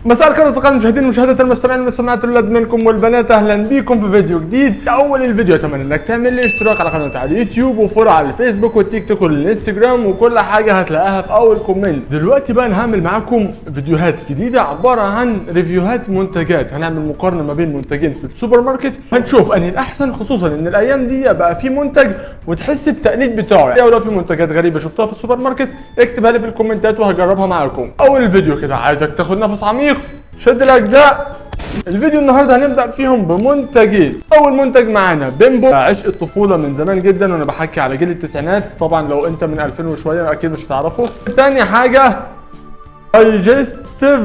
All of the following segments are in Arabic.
مساء الخير اصدقائي المشاهدين ومشاهدات المستمعين والمستمعات الاولاد منكم والبنات، اهلا بيكم في فيديو جديد. اول الفيديو اتمنى انك تعمل لي اشتراك على قناتي على اليوتيوب وفولو على الفيسبوك والتيك توك والانستجرام وكل حاجه هتلاقيها في اول كومنت. دلوقتي بقى انا هعمل معاكم فيديوهات جديده عباره عن ريفيوهات منتجات، هنعمل مقارنه ما بين منتجين في السوبر ماركت، هنشوف انهي الاحسن، خصوصا ان الايام دي بقى في منتج وتحس التقليد بتاعه. لو في منتجات غريبه شفتها في السوبر ماركت اكتبها لي في الكومنتات وهجربها معاكم. اول الفيديو كده عايزك تاخد نفس عميق، شد الاجزاء. الفيديو النهارده هنبدا فيهم بمنتجين. اول منتج معانا بيمبو، عشق الطفوله من زمان جدا وانا بحكي على جيل التسعينات، طبعا لو انت من 2000 وشويه اكيد مش هتعرفه. تاني حاجه دايجستيف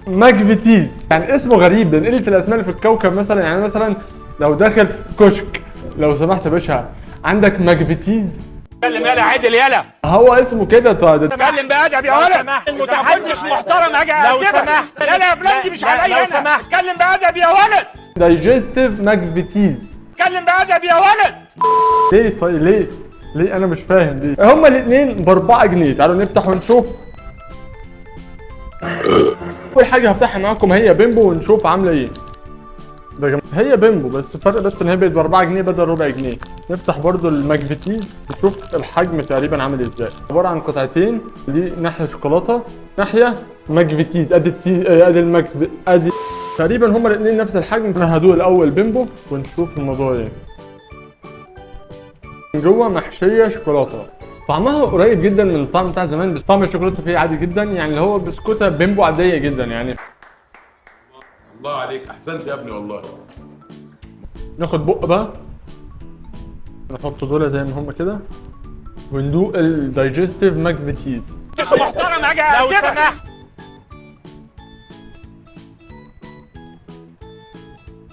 ماكفيتيز، يعني اسمه غريب لان قله الاسماء اللي في الكوكب. مثلا يعني مثلا لو داخل كشك، لو سمحت يا باشا عندك ماكفيتيز، اتكلم يالا عدل يالا، هو اسمه كده. طيب اتكلم بادب يا ولد، المتحدث محترم اجي لو سمحت يالا يا بلندي مش عليا لو انا، سمحت. اتكلم بادب يا ولد، دايجستيف ماكفيتيز. اتكلم بادب يا ولد. ليه طيب ليه انا مش فاهم دي. هما الاثنين ب4 جنيه. تعالوا نفتح ونشوف. اول حاجه هفتحها معاكم هي بيمبو ونشوف عامله ايه. ده جميل. هي بيمبو بس الفرق بس ان هي بقت ب4 جنيه بدل ربع جنيه. نفتح برضو الماكفيتيز نشوف الحجم تقريبا عامل ازاي. عباره عن قطعتين، دي ناحيه شوكولاته ناحيه ماكفيتيز. ادي تقريبا هما الاثنين نفس الحجم. هدوق الاول بيمبو ونشوف الموضوع ايه. من جوه محشيه شوكولاته، طعمها قريب جدا من الطعم بتاع زمان، بس طعم الشوكولاته فيه عادي جدا، يعني اللي هو بسكوته بيمبو عاديه جدا يعني. الله عليك، احسنت يا ابني والله. ناخد بق بقى، نحط دول زي ما هم كده وندوق الدايجستيف ماكفيتيز. محترم اجي لو سمحت.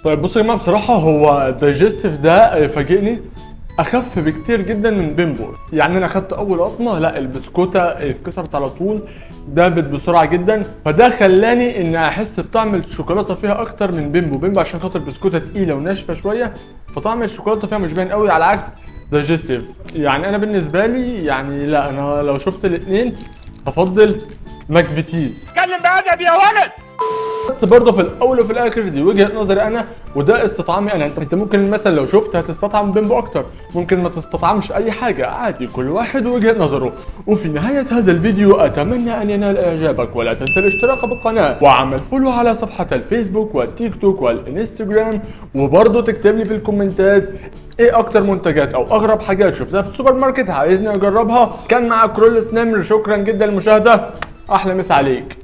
طيب بصوا يا جماعه، بصراحه هو الدايجستيف ده فاجئني، اخف بكتير جدا من بيمبو. يعني انا اخدت اول قطمه لا البسكوته اتكسرت على طول، دابت بسرعه جدا، فده خلاني ان احس بطعم الشوكولاته فيها اكتر من بيمبو عشان خاطر بسكوته تقيله وناشفه شويه، فطعم الشوكولاته فيها مش باين قوي على عكس دايجستيف. يعني انا بالنسبه لي يعني لا، انا لو شفت الاثنين هفضل ماكفيتيز. اتكلم بادب يا ولد. بس برضه في الاول وفي الاخر دي وجهه نظري انا وده استطعامي انا. انت ممكن مثلا لو شفت هتستطعم بيمبو اكتر، ممكن ما تستطعمش اي حاجه، عادي، كل واحد وجهه نظره. وفي نهايه هذا الفيديو اتمنى ان ينال اعجابك، ولا تنسى الاشتراك بالقناه وعمل فولو على صفحه الفيسبوك والتيك توك والانستجرام، وبرضه تكتب لي في الكومنتات ايه اكتر منتجات او اغرب حاجات شفتها في السوبر ماركت عايزني اجربها. كان معاك كرولس نمر، شكرا جدا للمشاهده، احلى مسا عليك.